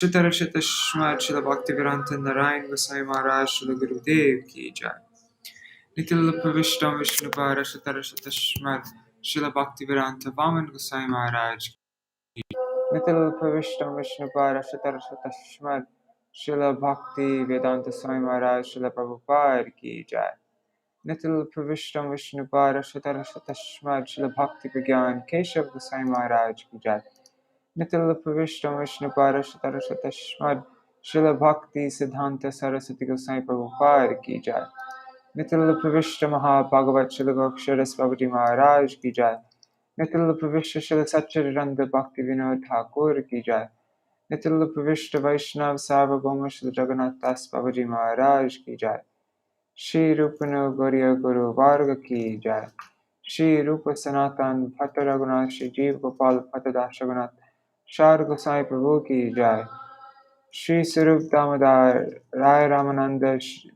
Shri Srila Bhaktivedanta Narayan Goswami Maharaj Srila Gurudev ki jai. Nitil Pravishtam Vishnupara Shri Srila Bhaktivedanta Vaman Goswami Maharaj ki jai. Nitil Pravishtam Vishnupara Shri Srila Bhakti Vedanta Swami Maharaj Srila Prabhupada ki jai. Nitil Pravishtam Vishnupara Shri Bhakti Vigyan Keshav Goswami Maharaj ki jai. Nitil Pravishtam Vishnupara Shri Srila Bhakti Siddhanta Saraswati Goswami Prabhupada ki jai. Nitil Pravishta Maha-Bhagavat Srila Gokshara Babaji Maharaj ki jai. Nitil Pravishta Srila Satchidananda Bhakti Vinod Thakur ki jai. Nitil Pravishta Vaishnav Sarvabhauma Srila Jagannath Das Babaji Maharaj ki jai. Shri Rupano Gauriya Guru Varga ki jai. Shri Rupa Sanatan Bhatta Raghunath Shri Jeev Gopal Bhatta Das Raghunath Shar Gosai Prabhu ki jai. Shri Sarup Damodar Rai Ramananda Shri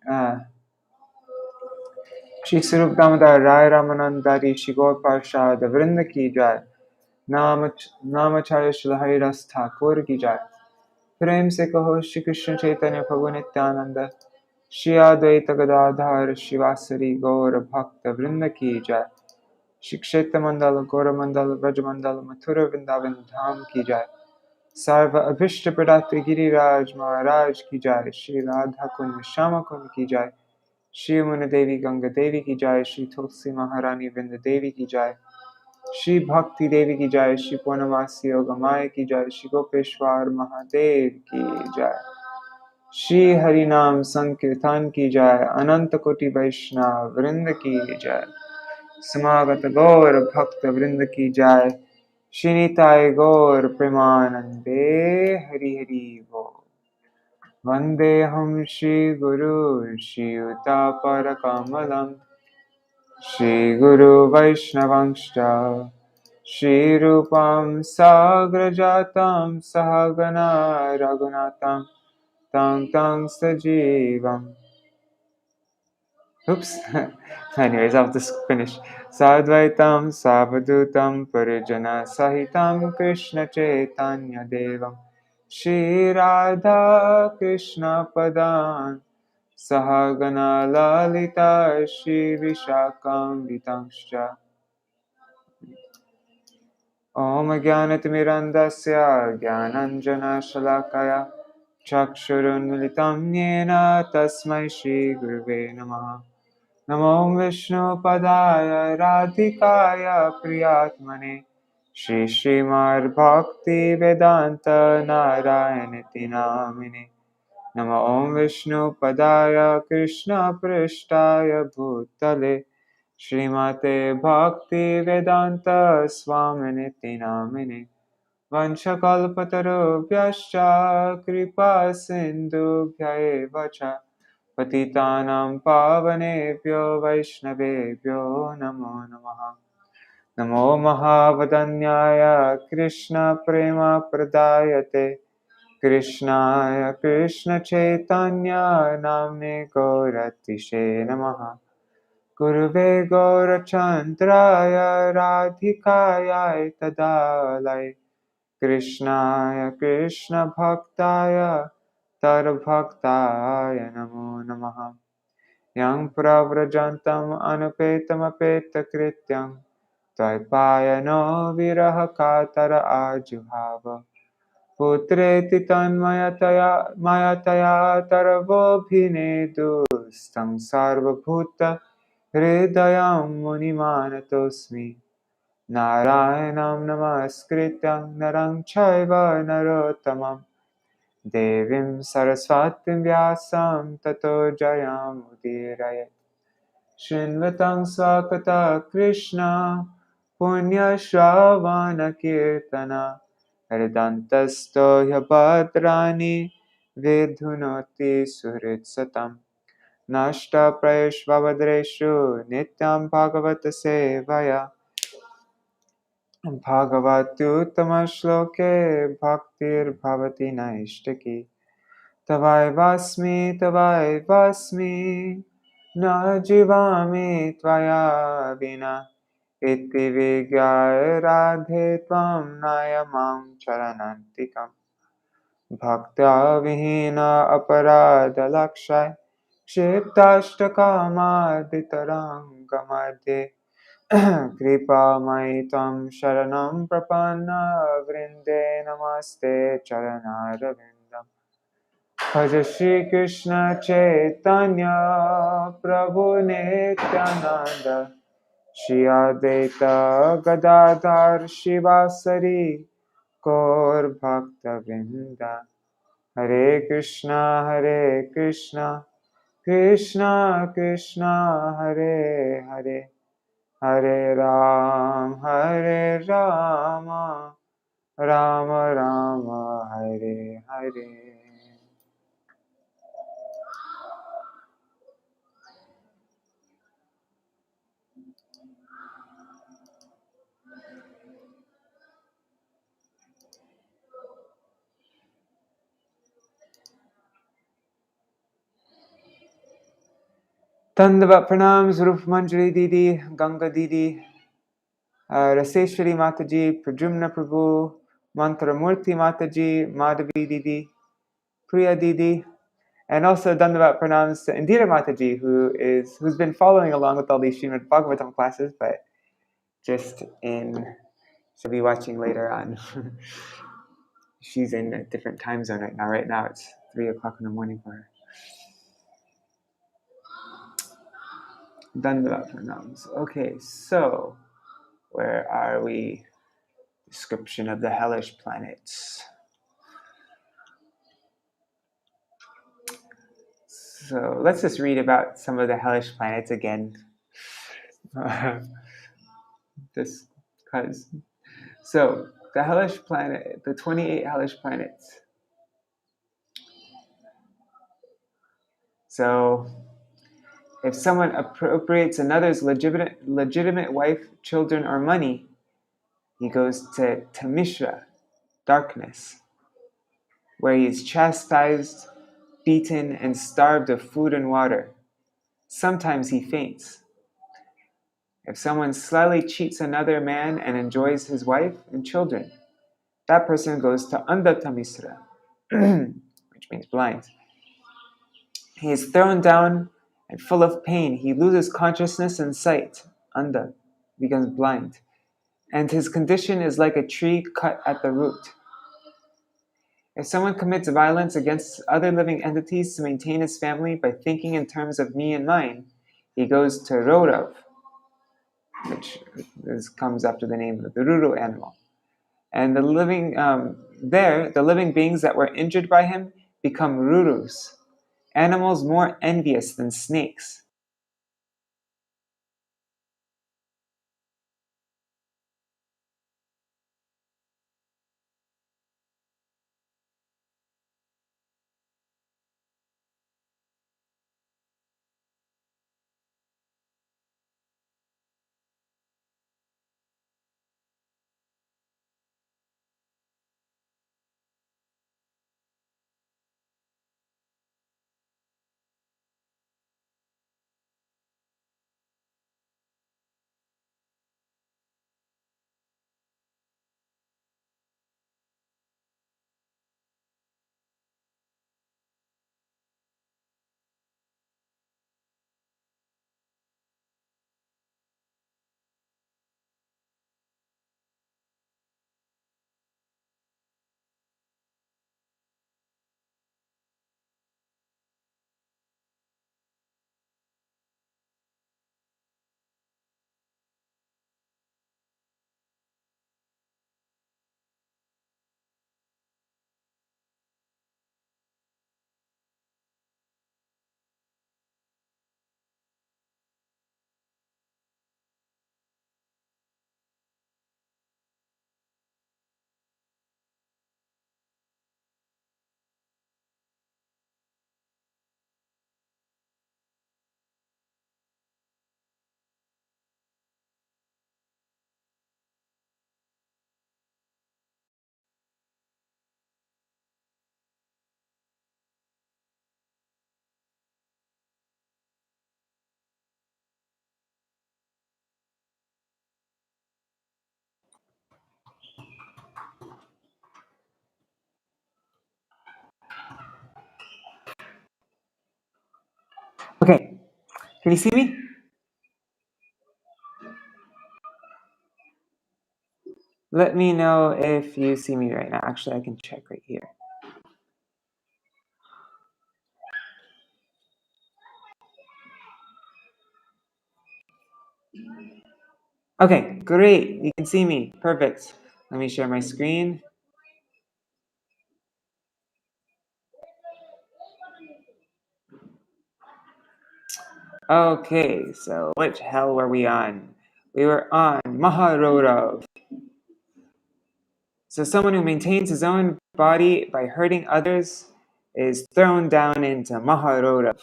Sarup Damodar Rai Ramanandari Shri Gaur Parshad Vrinda ki jai. Namacharya Shri Haridas Thakur ki jai. Prem se kaho Shri Krishna Chaitanya Prabhu Nityananda Shri Advaita Gadadhar Shivasari Gaur Bhakta Vrinda ki jai. Shri Kshetra Mandala Gaura Mandala Vraja Mandala Mathura Vrindavan Dham ki jai. Sarva Abhishta Pradati Giriraj Maharaj ki jai. Shri Radha Kund Shama Kund ki jai. Shri Yamuna Devi Ganga Devi ki jai. Shri Tulsi Maharani Vrinda Devi ki jai. Shri Bhakti Devi ki jai. Shri Purnamasi Yoga Maya ki jai. Shri Gopeshwar Mahadev ki jai. Shri Harinam Sankirtan ki jai. Ananta Koti Vaishnav Vrinda ki jai. Samagata Gaur Bhakta Vrinda ki jai. Shinitai Gaur Premanande Hari Hari Bo. Vandeham Shri Guru Shri Utapara Kamalam Shri Guru Vaishnavangscha Shri Rupam Sagrajatam Sahagana Raghunatam Tang Tang Sajivam. Oops. Anyways, I'll just finish. Sadvaitam Savadutam Parijana Sahitam Krishna Chaitanya Devam Shri Radha Krishna Padan Sahagana Lalita Shri Vishakam Vitangscha Om Jnanatimirandasya Jnananjana Shalakaya Chakshurun Militam Yena Tasmai Shri Guruve Namaha Namo Vishnu Padaya Radhikaya Priyatmane Shri Śrīmad-Bhakti Vedanta Narayaniti Namine Namo Om Vishnu Padaya Krishna Prishtaya Bhutale Shrimate Bhakti Vedanta Swaminiti Namine Vanchakalpatarubhyascha Kripa Sindhubhya Vacha Patitanam Pavanebhyo Vaishnavebhyo Namo Namaha Namo Mahavadanyaya Krishna Prema Pradayate Krishnaya Krishna Chaitanya Namne Gauratishe Namaha Guruve Gaurachandraya Radhikaya Tadalai Krishnaya Krishna Bhaktaya Tarbhaktaya Namo Namaha Yang Pravrajantam Anupetam Apeta Krityam Tvaipayano Viraha Katara Ajuhava Putreti Tanmayataya Mayataya Tarvobhinedu Stang Sarvabhuta Hridayam Munimanatosmi Narayanam Namaskrityam Narang Chaiva Narottamam Devim Saraswatim Vyasam Tato Jayam Udirayat Shinvatam Swakata Krishna Punya Shravana Kirtana Hridantasto Yabhadrani Vidhunoti Suhrit Satam Nashta Prayeshvavadreshu Nityam Bhagavata Sevaya Bhagavatuttama Shloke Bhaktir Bhavati Naishtaki Tavai Vasmi Na Jivami Tvaya Vina Iti Vigyaya Radhe Tvam Nayamam Charanantikam Bhaktya vihina aparada lakshaya Kshiptashtakamaaditaranga Kripa maitam sharanam prapanna vrinde namaste charanaravindam Bhaja Shri Krishna Chaitanya Prabhu Nityananda Shri Advaita Gadadhar Shivasari Gaur Bhakta Vrinda Hare Krishna Krishna Krishna Hare Hare Hare Hare Rama, Rama Rama, Hare Hare. Dandavat pranam, Rup Manjari Didi, Ganga Didi, Raseshwari Mataji, Prajumna Prabhu, Mantramurti Mataji, Madhavi Didi, Priya Didi, and also Dandavat pranams to Indira Mataji, who's been following along with all these Śrīmad-Bhāgavatam classes, but she'll be watching later on. She's in a different time zone right now. Right now it's 3 o'clock in the morning for her. Dandavat pranams. Okay, so where are we? Description of the hellish planets. So let's just read about some of the hellish planets again. Just because. So the hellish planet, the 28 hellish planets. So if someone appropriates another's legitimate wife, children, or money, he goes to Tamishra, darkness, where he is chastised, beaten, and starved of food and water. Sometimes he faints. If someone slyly cheats another man and enjoys his wife and children, that person goes to Andhatamisra, which means blind. He is thrown down and full of pain. He loses consciousness and sight, Andha, becomes blind. And his condition is like a tree cut at the root. If someone commits violence against other living entities to maintain his family by thinking in terms of me and mine, he goes to Rorav, which comes after the name of the Ruru animal. And the living beings that were injured by him become Rurus, animals more envious than snakes. Okay, can you see me? Let me know if you see me right now. Actually, I can check right here. Okay, great. You can see me. Perfect. Let me share my screen. Okay, so which hell were we on? We were on Maharorav. So someone who maintains his own body by hurting others is thrown down into Maharorav.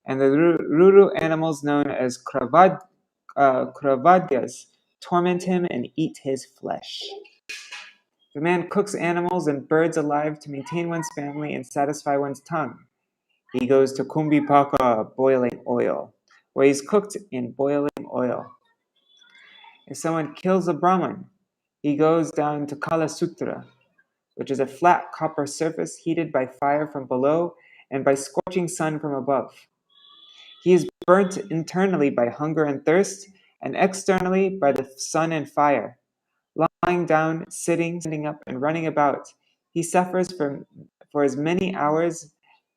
And the Ruru animals known as Kravadyas torment him and eat his flesh. The man cooks animals and birds alive to maintain one's family and satisfy one's tongue. He goes to Kumbhipaka, boiling oil, where he's cooked in boiling oil. If someone kills a Brahmin, he goes down to Kala Sutra, which is a flat copper surface heated by fire from below and by scorching sun from above. He is burnt internally by hunger and thirst, and externally by the sun and fire. Lying down, sitting, standing up, and running about, he suffers for as many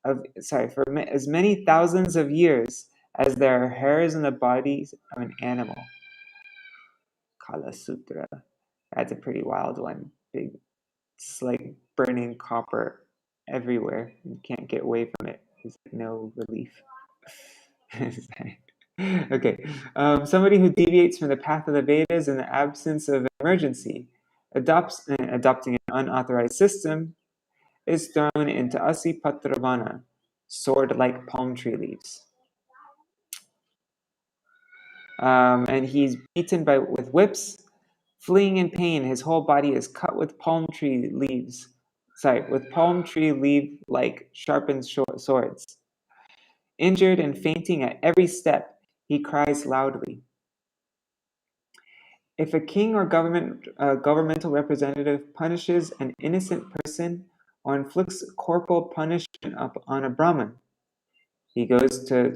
as many thousands of years as there are hairs in the body of an animal. Kala Sutra. That's a pretty wild one. It's like burning copper everywhere. You can't get away from it. There's no relief. Okay. Somebody who deviates from the path of the Vedas in the absence of emergency, adopting an unauthorized system, is thrown into Asi Patravana, sword-like palm tree leaves. And he's beaten with whips. Fleeing in pain, his whole body is cut with palm tree leaves. With palm tree leaf-like sharpened swords. Injured and fainting at every step, he cries loudly. If a king or governmental representative punishes an innocent person or inflicts corporal punishment on a Brahmin, he goes to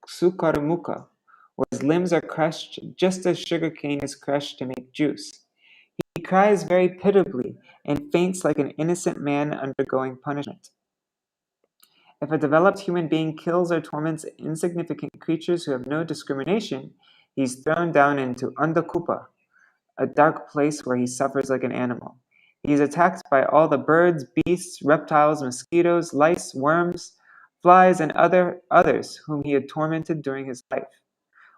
Sukarmuka, where his limbs are crushed just as sugarcane is crushed to make juice. He cries very pitiably and faints like an innocent man undergoing punishment. If a developed human being kills or torments insignificant creatures who have no discrimination, he's thrown down into Andakupa, a dark place where he suffers like an animal. He is attacked by all the birds, beasts, reptiles, mosquitoes, lice, worms, flies, and others whom he had tormented during his life.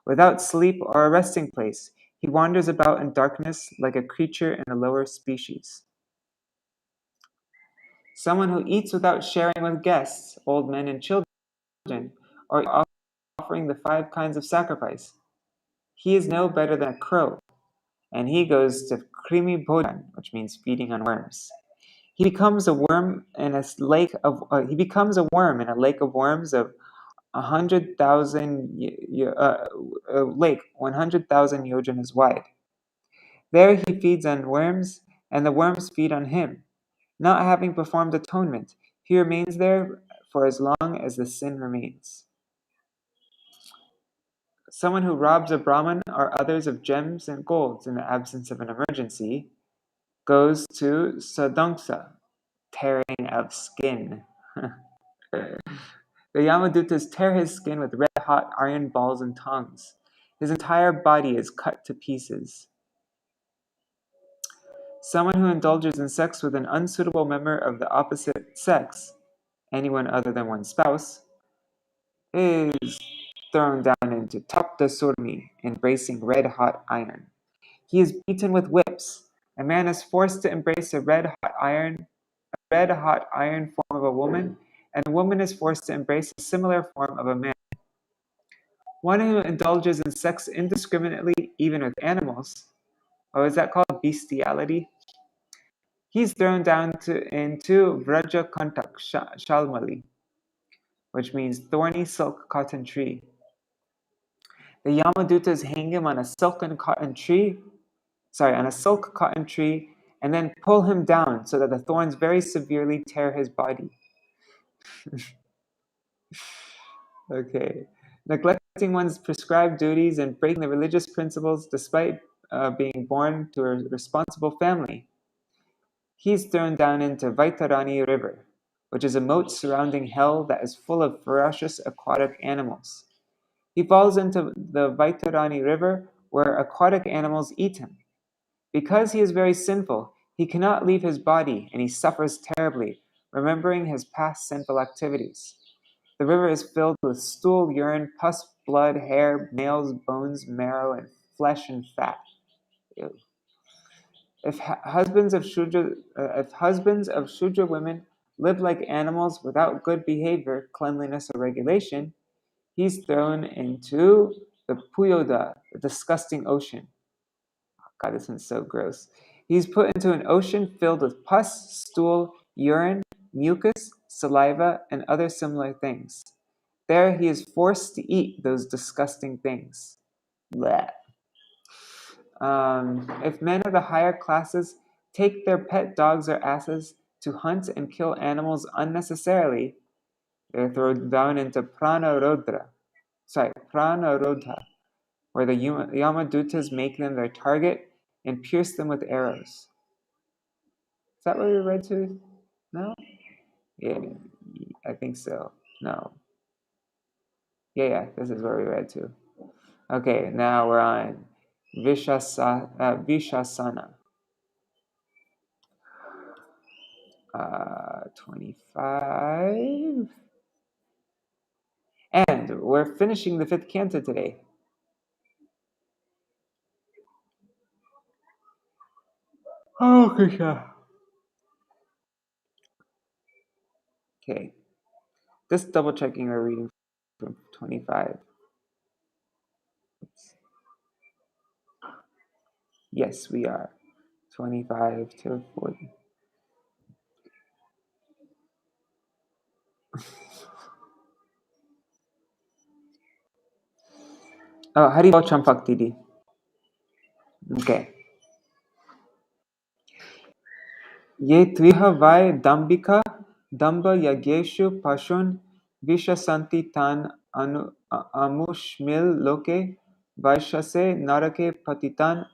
Without sleep or a resting place, he wanders about in darkness like a creature in a lower species. Someone who eats without sharing with guests, old men and children, or offering the 5 kinds of sacrifice. He is no better than a crow, and he goes to Krimi Bhojan, which means feeding on worms. He becomes a worm in a lake of worms of 100,000 lake 100,000 yojanas wide. There he feeds on worms, and the worms feed on him. Not having performed atonement, he remains there for as long as the sin remains. Someone who robs a Brahmin or others of gems and golds in the absence of an emergency goes to Sadangsa, tearing of skin. The Yamadutas tear his skin with red-hot iron balls and tongs. His entire body is cut to pieces. Someone who indulges in sex with an unsuitable member of the opposite sex, anyone other than one's spouse, is thrown down into Tapta Surmi, embracing red-hot iron. He is beaten with whips. A man is forced to embrace a red-hot iron form of a woman, and a woman is forced to embrace a similar form of a man. One who indulges in sex indiscriminately, even with animals, or is that called bestiality? He's thrown down into Vraja Kantak Shalmali, which means thorny silk cotton tree. The Yamadutas hang him on a silk cotton tree, and then pull him down so that the thorns very severely tear his body. Okay. Neglecting one's prescribed duties and breaking the religious principles despite being born to a responsible family. He's thrown down into Vaitarani River, which is a moat surrounding hell that is full of ferocious aquatic animals. He falls into the Vaitarani River, where aquatic animals eat him. Because he is very sinful, he cannot leave his body, and he suffers terribly, remembering his past sinful activities. The river is filled with stool, urine, pus, blood, hair, nails, bones, marrow, and flesh and fat. Ew. If husbands of Shudra women live like animals without good behavior, cleanliness, or regulation, he's thrown into the Puyoda, the disgusting ocean. God, this one's so gross. He's put into an ocean filled with pus, stool, urine, mucus, saliva, and other similar things. There he is forced to eat those disgusting things. Blech. If men of the higher classes take their pet dogs or asses to hunt and kill animals unnecessarily, they're thrown down into Prana-rodha, where the Yamadutas make them their target and pierce them with arrows. Is that what we read to? No? Yeah, I think so. No. Yeah, this is where we read to. Okay, now we're on Vishasana. 25. And we're finishing the 5th canto today. Oh, Krishna. Okay. Just double checking our reading from 25. Oops. Yes, we are. 25 to 40. Oh, Hari Bol Champak Didi. Okay. Ye tviha vai dambika damba yageshu pashun vishasanti tan amushmil loke vaishase narake patitan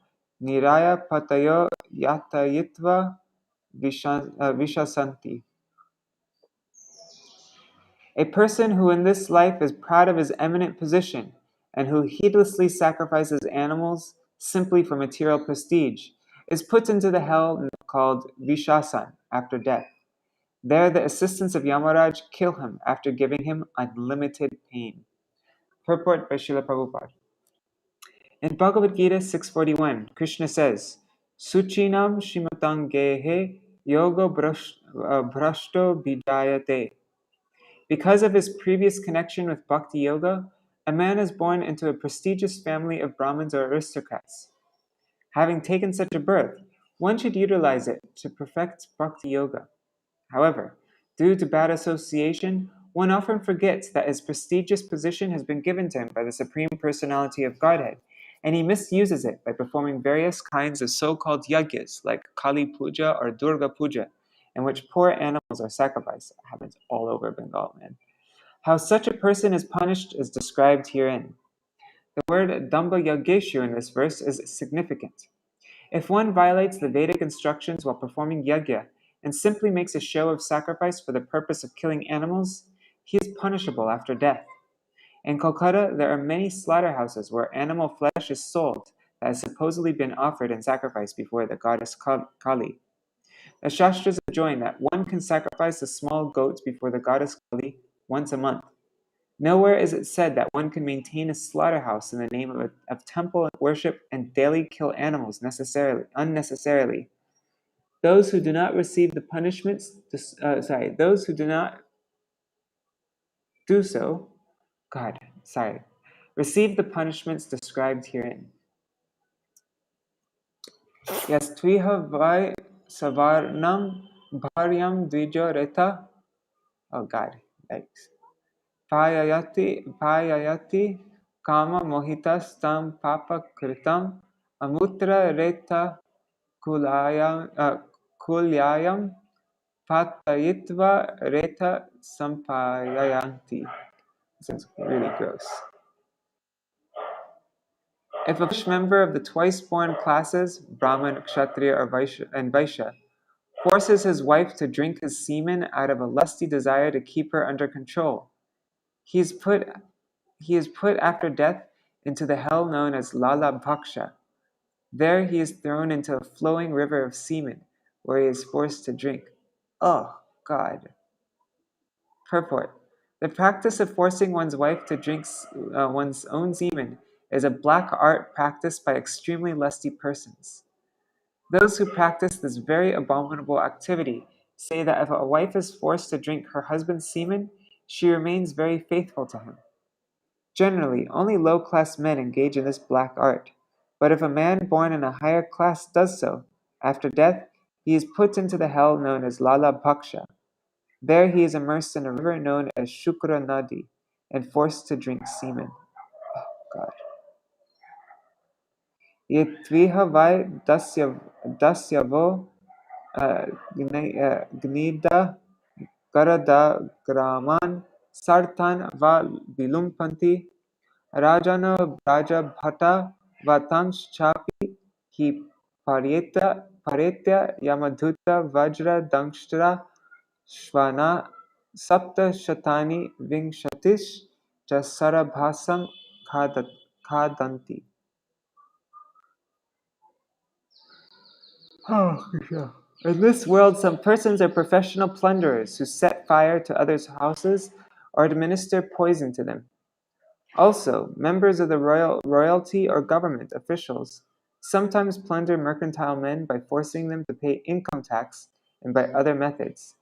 niraya patayo yatayitva vishasanti. A person who in this life is proud of his eminent position and who heedlessly sacrifices animals simply for material prestige is put into the hell called Vishasan after death. There the assistants of Yamaraj kill him after giving him unlimited pain. Purport by Srila Prabhupada. In Bhagavad Gita 641, Krishna says, Suchinam Shimatangehe Yoga Brashto Bijayate. Because of his previous connection with Bhakti Yoga, a man is born into a prestigious family of Brahmins or aristocrats. Having taken such a birth, one should utilize it to perfect Bhakti Yoga. However, due to bad association, one often forgets that his prestigious position has been given to him by the Supreme Personality of Godhead, and he misuses it by performing various kinds of so-called yagyas like Kali Puja or Durga Puja, in which poor animals are sacrificed. It happens all over Bengal, man. How such a person is punished is described herein. The word Damba Yageshu in this verse is significant. If one violates the Vedic instructions while performing yajna and simply makes a show of sacrifice for the purpose of killing animals, he is punishable after death. In Kolkata, there are many slaughterhouses where animal flesh is sold that has supposedly been offered in sacrifice before the goddess Kali. The Shastras enjoin that one can sacrifice a small goat before the goddess Kali once a month. Nowhere is it said that one can maintain a slaughterhouse in the name of temple worship and daily kill animals unnecessarily. Those who do not receive the punishments, those who do not do so, receive the punishments described herein. Yes, tviha vai savarnam bharyam dvijo reta. Oh God, thanks. Payayati kama mohitas tam papa kritam amutra reta kulyayam patayitva reta sampayayanti. Sounds really gross. If a member of the twice-born classes, Brahman, Kshatriya, or Vaishya, forces his wife to drink his semen out of a lusty desire to keep her under control, he is put after death into the hell known as Lala Bhaksha. There he is thrown into a flowing river of semen, where he is forced to drink. Oh, God. Purport. The practice of forcing one's wife to drink one's own semen is a black art practiced by extremely lusty persons. Those who practice this very abominable activity say that if a wife is forced to drink her husband's semen, she remains very faithful to him. Generally, only low-class men engage in this black art, but if a man born in a higher class does so, after death, he is put into the hell known as Lala Bhaksha. There he is immersed in a river known as Shukra Nadi and forced to drink semen. Oh, God. Yetviha vai dasyavo gnida garada graman sartan va vilumpanti rajano braja bhata vatansh chapi hi paretya yamadhuta vajra dangshtra shvana sapta shatani vingshatish jasarabhasam khadanti. Oh, yeah. In this world, some persons are professional plunderers who set fire to others' houses or administer poison to them. Also, members of the royalty or government officials sometimes plunder mercantile men by forcing them to pay income tax and by other methods.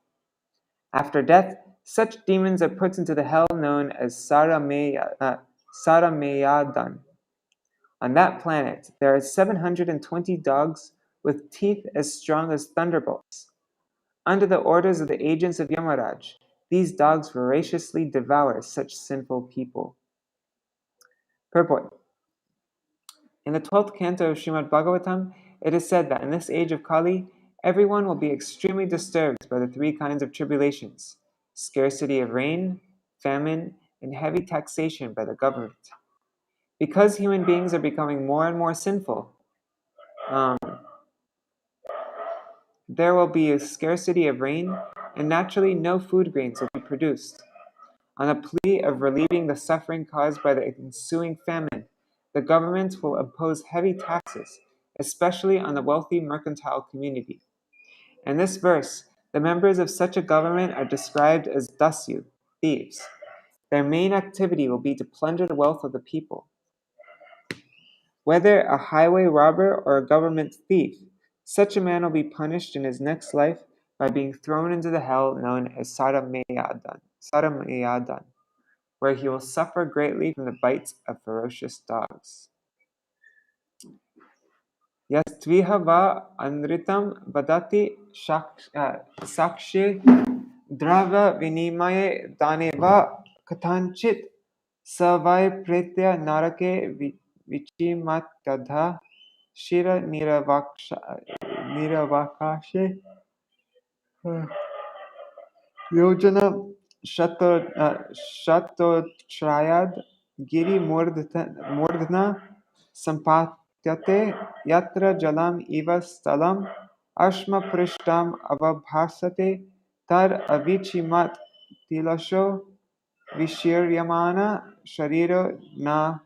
After death, such demons are put into the hell known as Saramayadan. On that planet, there are 720 dogs with teeth as strong as thunderbolts. Under the orders of the agents of Yamaraj, these dogs voraciously devour such sinful people. Purport. In the 12th canto of Śrīmad-Bhāgavatam, it is said that in this age of Kali, everyone will be extremely disturbed by the three kinds of tribulations: scarcity of rain, famine, and heavy taxation by the government. Because human beings are becoming more and more sinful, there will be a scarcity of rain, and naturally no food grains will be produced. On a plea of relieving the suffering caused by the ensuing famine, the government will impose heavy taxes, especially on the wealthy mercantile community. In this verse, the members of such a government are described as dasyu, thieves. Their main activity will be to plunder the wealth of the people. Whether a highway robber or a government thief, such a man will be punished in his next life by being thrown into the hell known as Saramayadan, where he will suffer greatly from the bites of ferocious dogs. Yastviha va anritam vadati sakshi drava vinimaye daneva katanchit savai pretya narake vichimatadha shira niravakashe yojana shatotrayad giri murdhna sampatyate yatra jalam iva stalam ashma prishtam avabhasate tar avichimat tilasho vishiryamana shariro na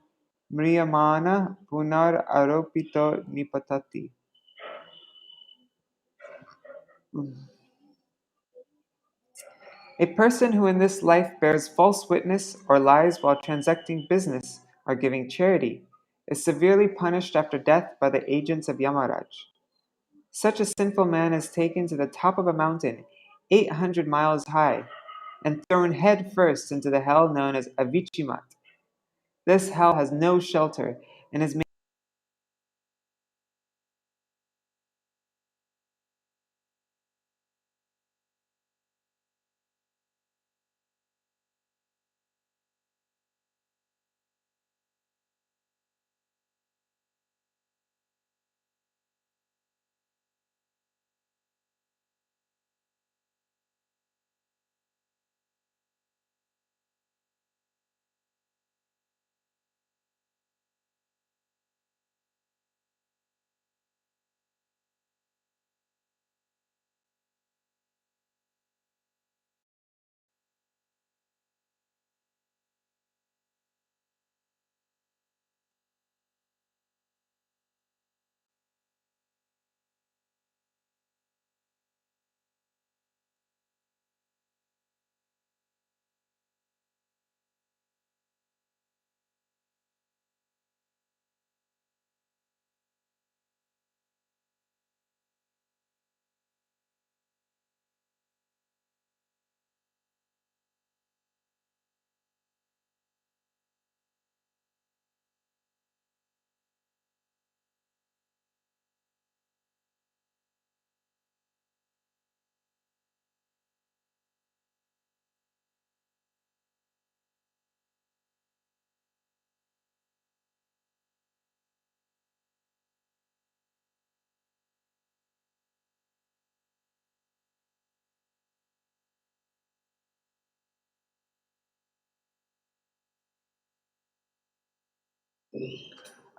mriyamana punar aropito nipatati. A person who in this life bears false witness or lies while transacting business or giving charity is severely punished after death by the agents of Yamaraj. Such a sinful man is taken to the top of a mountain 800 miles high and thrown head first into the hell known as Avichimat. This hell has no shelter and is made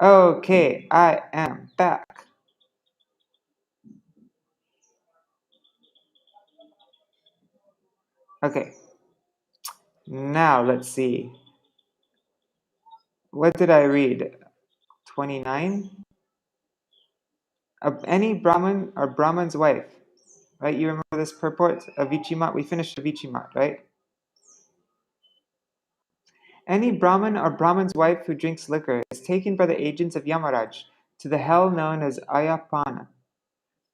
Okay, I am back. Okay, now let's see. What did I read? 29? Any Brahmin or Brahman's wife, right? You remember this purport of Vichimat? We finished the Vichimat, right? Any Brahmin or Brahman's wife who drinks liquor is taken by the agents of Yamaraj to the hell known as Ayapana.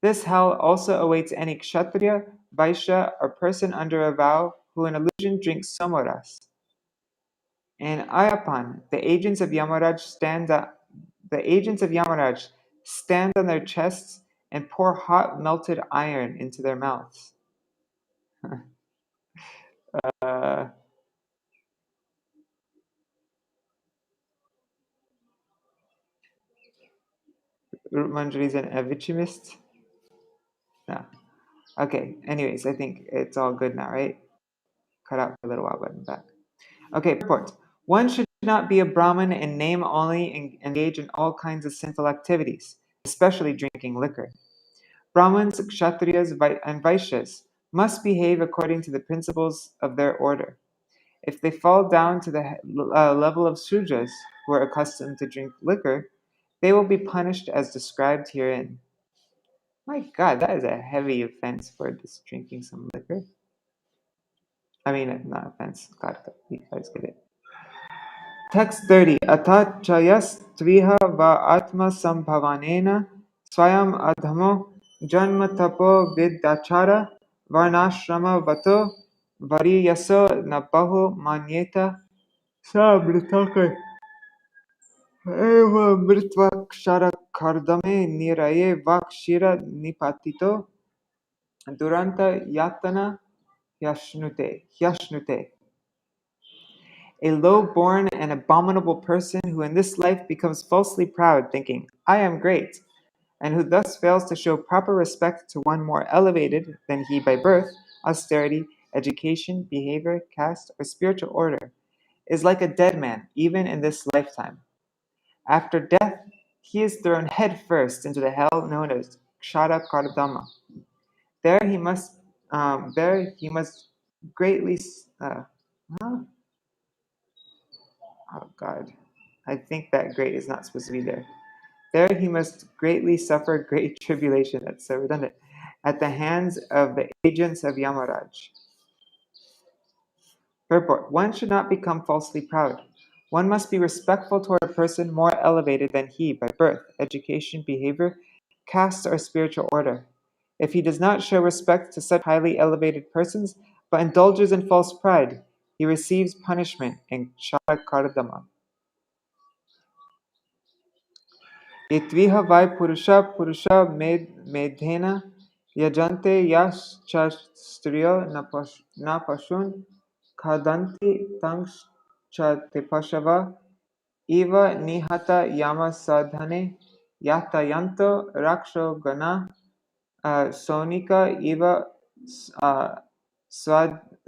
This hell also awaits any Kshatriya, Vaishya, or person under a vow who in illusion drinks Somaras. In Ayapan, the agents of Yamaraj stand on their chests and pour hot melted iron into their mouths. Manjari is an avicimist? No. Okay, anyways, I think it's all good now, right? Cut out for a little while, but I'm back. Okay, purport. One should not be a Brahmin in name only and engage in all kinds of sinful activities, especially drinking liquor. Brahmins, Kshatriyas, and Vaishyas must behave according to the principles of their order. If they fall down to the level of Sudras, who are accustomed to drink liquor, they will be punished as described herein. My God, that is a heavy offense for just drinking some liquor. I mean, not offense. God, you guys get it. Text 30. Ata chayas tviha va atma sambhavanena swayam adhamo janma tapo vidyachara varnashrama vato variyaso nabaho manyeta sa mritake eva mritva kshara kardame niraye vakshira nipatito duranta yatana hyashnute. A low-born and abominable person who in this life becomes falsely proud, thinking, I am great, and who thus fails to show proper respect to one more elevated than he by birth, austerity, education, behavior, caste, or spiritual order, is like a dead man, even in this lifetime. After death, he is thrown head first into the hell known as Kshara Kardama. There he must greatly oh God, I think that great is not supposed to be there. There he must greatly suffer great tribulation, that's so redundant, at the hands of the agents of Yamaraj. Purport. One should not become falsely proud. One must be respectful toward a person more elevated than he by birth, education, behavior, caste, or spiritual order. If he does not show respect to such highly elevated persons, but indulges in false pride, he receives punishment in Ksharakardama. Itviha vai purusha medhena yajante yaschastriyo na pashun khadanti tanks cha tepashava eva nihata yama sadhane yatayanto raksho gana sonika eva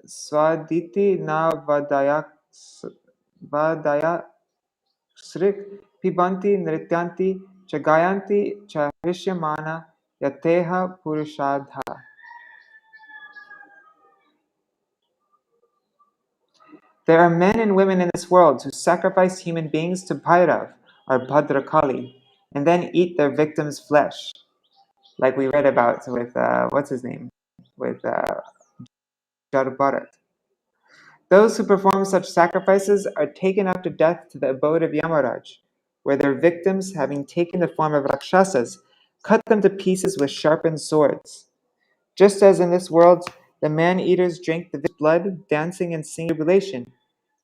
swaditi na vadaya srik pibanti nrityanti cha gayanti cha hrishyamana yateha purushadha. There are men and women in this world who sacrifice human beings to Bhairav or Bhadrakali and then eat their victims' flesh, like we read about with what's his name, with Jarbharat. Those who perform such sacrifices are taken after death to the abode of Yamaraj, where their victims, having taken the form of Rakshasas, cut them to pieces with sharpened swords. Just as in this world the man-eaters drank the blood, dancing and singing jubilation,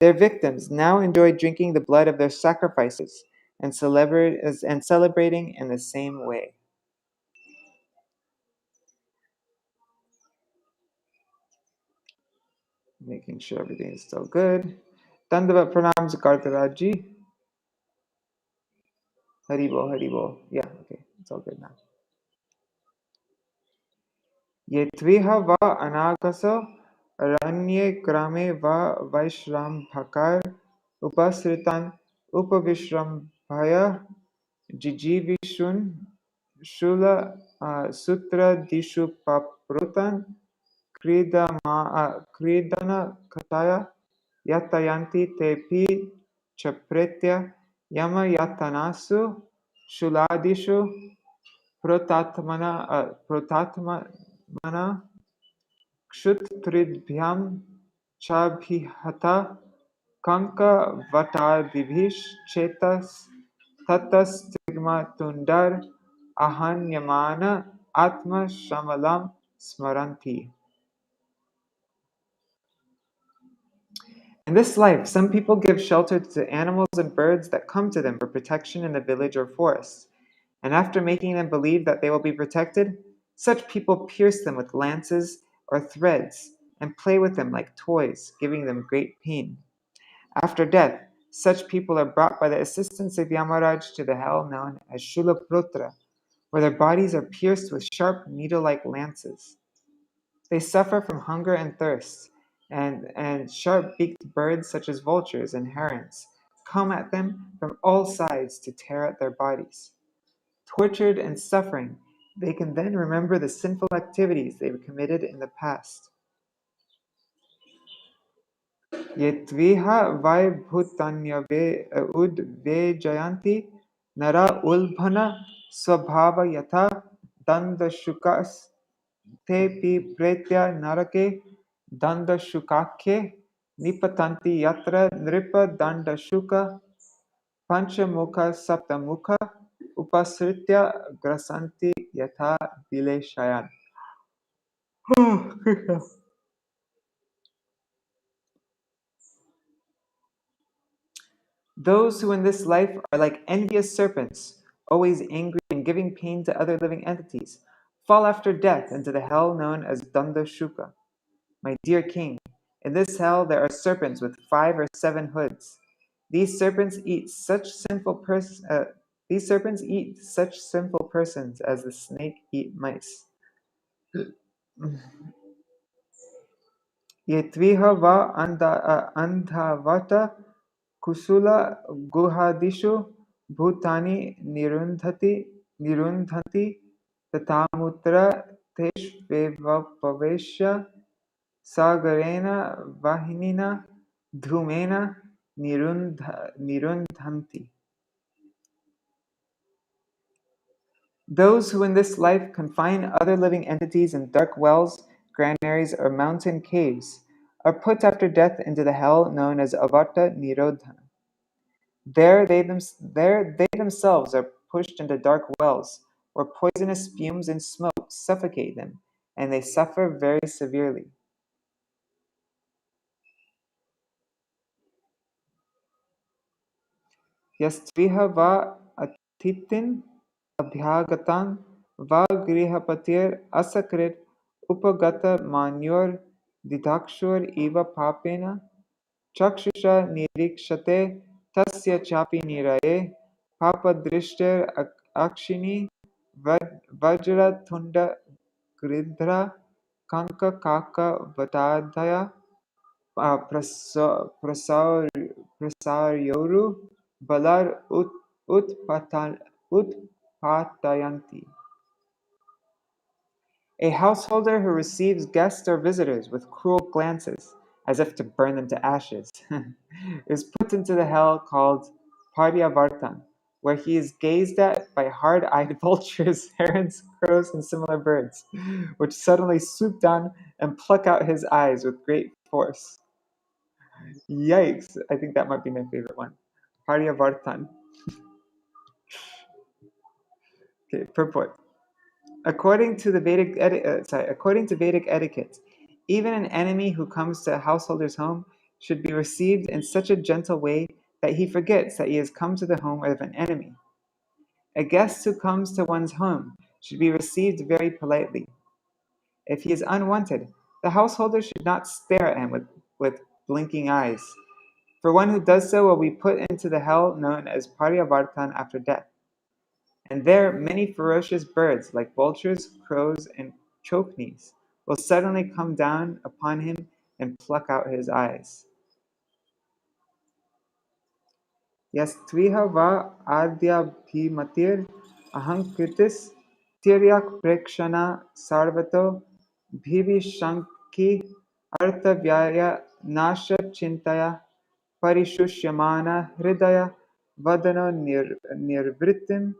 their victims now enjoy drinking the blood of their sacrifices and celebrating in the same way. Making sure everything is still good. Dandavat pranams Kartaraji. Haribo, Haribo. Yeah, okay, it's all good now. Yetviha va anagaso ranye krame va vaishram bhakar upasritan upavishram Bhaya Jijivishun Shula Sutra Dishu Paprutan Kridana Kataya Yatayanti Tepi Chapretya Yama Yatanasu Shuladishu Protatmana Kshutribhyam Chabhihata Kanka Vatadibhish Chetas Tatas Stigma Tundar Ahanyamana Atma Shamalam Smaranti. In this life, some people give shelter to animals and birds that come to them for protection in a village or forest. And after making them believe that they will be protected, such people pierce them with lances or threads and play with them like toys, giving them great pain. After death, such people are brought by the assistance of Yamaraj to the hell known as Shulaputra, where their bodies are pierced with sharp needle-like lances. They suffer from hunger and thirst, and sharp-beaked birds such as vultures and herons come at them from all sides to tear at their bodies. Tortured and suffering, they can then remember the sinful activities they committed in the past. Yetviha vaibhutanyave udvejayanti nara ulbhana swabhava yatha dandashukas tepi pretya narake dandashukakhe nipatanti yatra nripa dandashuka panchamukha saptamukha upasritya grasanti yatha vileshayan. Those who in this life are like envious serpents, always angry and giving pain to other living entities, fall after death into the hell known as Dandashuka. My dear king, in this hell there are serpents with 5 or 7 hoods. These serpents eat such sinful persons as the snake eat mice. Yetviha va andhavata kusula guhadishu bhutani nirundhati tatamutra teshvevapavesha sagarena vahinina dhumena nirundhanti. Those who in this life confine other living entities in dark wells, granaries, or mountain caves are put after death into the hell known as Avata Nirodha. There they themselves are pushed into dark wells, where poisonous fumes and smoke suffocate them, and they suffer very severely. Yastviha va atitin abhyagatan va grihapatir asakrit upagata manyor didakshur eva papena chakshusha nirikshate tasya chapi niraye papadrishter akshini vajra thunda gridhra kanka kaka vatadhaya prasaryoru balar utpatayanti. A householder who receives guests or visitors with cruel glances, as if to burn them to ashes, is put into the hell called Paryavartan, where he is gazed at by hard-eyed vultures, herons, crows, and similar birds, which suddenly swoop down and pluck out his eyes with great force. Yikes! I think that might be my favorite one. Paryavartan. Okay, purport. According to Vedic etiquette, even an enemy who comes to a householder's home should be received in such a gentle way that he forgets that he has come to the home of an enemy. A guest who comes to one's home should be received very politely. If he is unwanted, the householder should not stare at him with blinking eyes, for one who does so will be put into the hell known as Paryavartan after death. And there many ferocious birds like vultures, crows, and choknees will suddenly come down upon him and pluck out his eyes. Yastviha va adyabhimatir ahankritis tiryak prekshana sarvato bhivishanki artavyaya nasha chintaya parishushyamana hridaya vadano nirvritim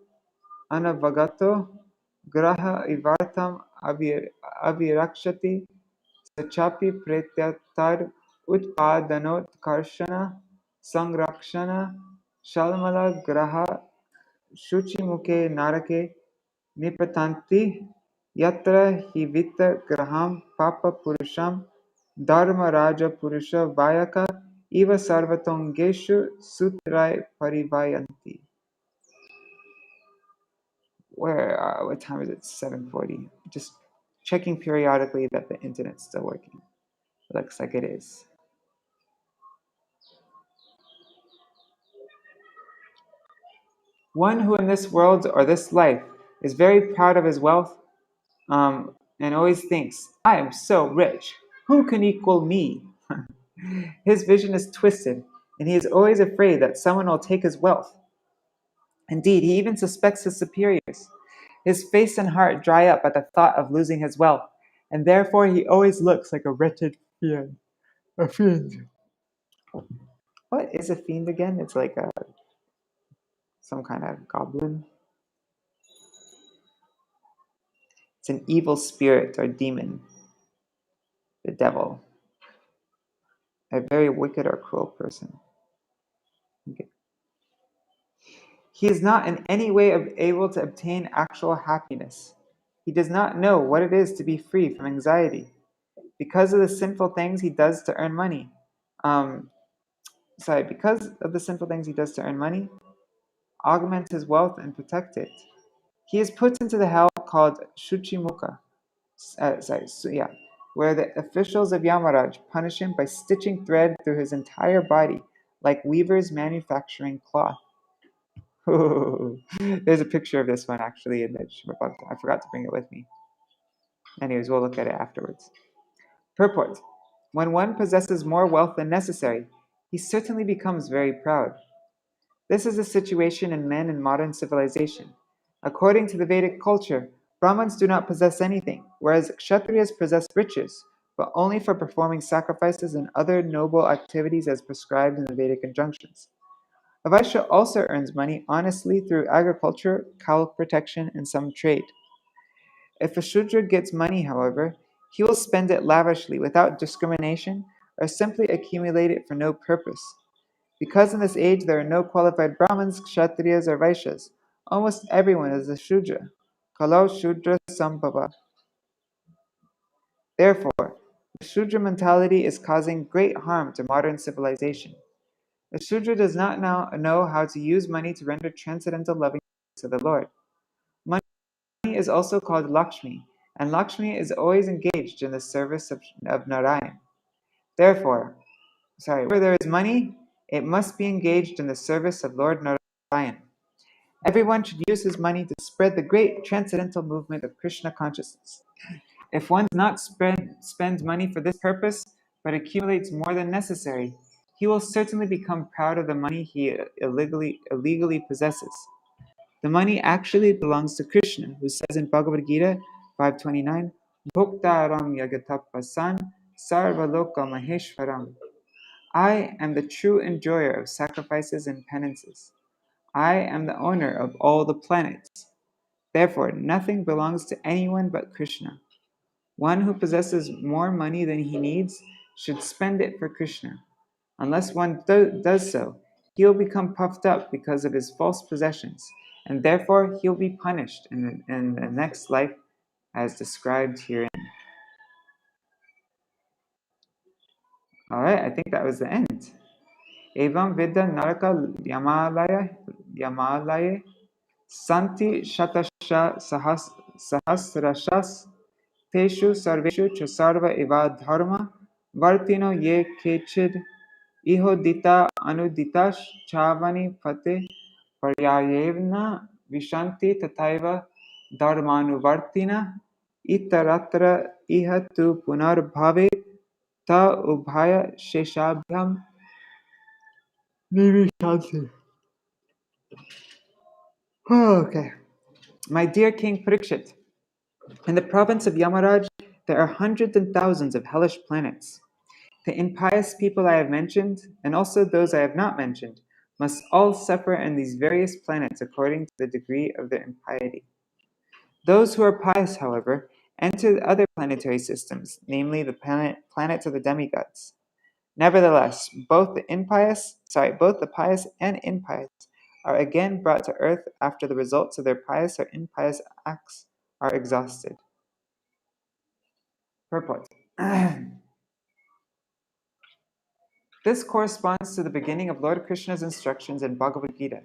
anavagato graha ivartam avirakshati sachapi pretyatar utpadanotkarshana sangrakshana shalmala graha shuchimuke narake nipatanti yatra hivita graham papa purusham dharma raja purusha vayaka eva sarvatongeshu sutrai parivayanti. What time is it? 7:40. Just checking periodically that the internet's still working. It looks like it is. One who in this world or this life is very proud of his wealth and always thinks, I am so rich. Who can equal me? His vision is twisted, and he is always afraid that someone will take his wealth. Indeed, he even suspects his superiors. His face and heart dry up at the thought of losing his wealth, and therefore he always looks like a wretched fiend. A fiend. What is a fiend again? It's like some kind of goblin. It's an evil spirit or demon, the devil, a very wicked or cruel person. Okay. He is not in any way able to obtain actual happiness. He does not know what it is to be free from anxiety. Because of the sinful things he does to earn money. Because of the sinful things he does to earn money, augment his wealth and protect it. He is put into the hell called Shuchimuka, where the officials of Yamaraj punish him by stitching thread through his entire body, like weavers manufacturing cloth. There's a picture of this one actually in the Śrīmad-Bhāgavatam. I forgot to bring it with me. Anyways, we'll look at it afterwards. Purport. When one possesses more wealth than necessary, he certainly becomes very proud. This is the situation in men in modern civilization. According to the Vedic culture, Brahmins do not possess anything, whereas Kshatriyas possess riches, but only for performing sacrifices and other noble activities as prescribed in the Vedic injunctions. A Vaishya also earns money honestly through agriculture, cow protection, and some trade. If a Shudra gets money, however, he will spend it lavishly without discrimination or simply accumulate it for no purpose. Because in this age there are no qualified Brahmins, Kshatriyas, or Vaishyas, almost everyone is a Shudra. Kalau Shudra Sambhava. Therefore, the Shudra mentality is causing great harm to modern civilization. A Shudra does not know how to use money to render transcendental loving to the Lord. Money is also called Lakshmi, and Lakshmi is always engaged in the service of Narayan. Therefore, where there is money, it must be engaged in the service of Lord Narayan. Everyone should use his money to spread the great transcendental movement of Krishna consciousness. If one does not spend money for this purpose, but accumulates more than necessary, he will certainly become proud of the money he illegally possesses. The money actually belongs to Krishna, who says in Bhagavad Gita 5:29, Bhuktaram yagatapasan sarvaloka maheshwaram. I am the true enjoyer of sacrifices and penances. I am the owner of all the planets. Therefore, nothing belongs to anyone but Krishna. One who possesses more money than he needs should spend it for Krishna. Unless one does so, he will become puffed up because of his false possessions, and therefore he will be punished in the next life as described herein. Alright, I think that was the end. Evam vidya naraka yamalaye santi shatasha sahasrashas teshu sarveshu cha sarva eva dharma vartino ye kechid iho dita anuditash chavani pate paryayevna vishanti tataiva dharmanuvartina itaratra iha tu punarbhave ta ubhaya sheshabhyam nivishanti. Okay. My dear King Parikshit, in the province of Yamaraj, there are hundreds and thousands of hellish planets. The impious people I have mentioned, and also those I have not mentioned, must all suffer in these various planets according to the degree of their impiety. Those who are pious, however, enter the other planetary systems, namely the planets of the demigods. Nevertheless, both the pious and impious are again brought to earth after the results of their pious or impious acts are exhausted. Purport. This corresponds to the beginning of Lord Krishna's instructions in Bhagavad Gita.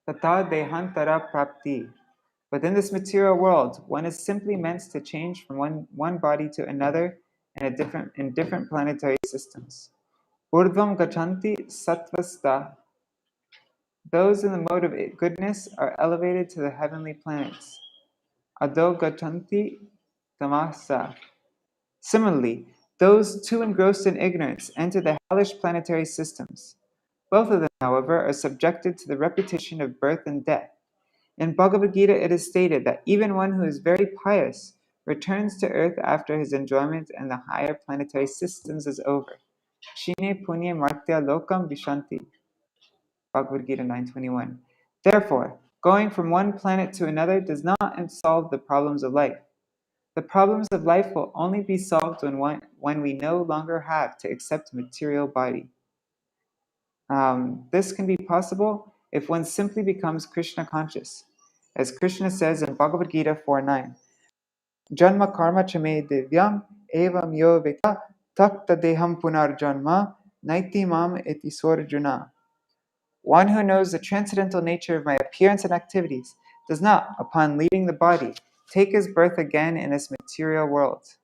Tata dehantara prapti. But in this material world, one is simply meant to change from one body to another in different planetary systems. Urdhvam gachanti sattvasta. Those in the mode of goodness are elevated to the heavenly planets. Adho gachanti tamasa. Similarly, those too engrossed in ignorance enter the hellish planetary systems. Both of them, however, are subjected to the repetition of birth and death. In Bhagavad Gita, it is stated that even one who is very pious returns to earth after his enjoyment in the higher planetary systems is over. Shine punya martya lokam vishanti. Bhagavad Gita 9:21. Therefore, going from one planet to another does not solve the problems of life. The problems of life will only be solved when we no longer have to accept a material body. This can be possible if one simply becomes Krishna conscious. As Krishna says in Bhagavad Gita 4:9, Janma karma chame divyam evam yo vita takta deham punar janma naiti mam iti swarjuna. One who knows the transcendental nature of my appearance and activities does not, upon leaving the body, take his birth again in this material world,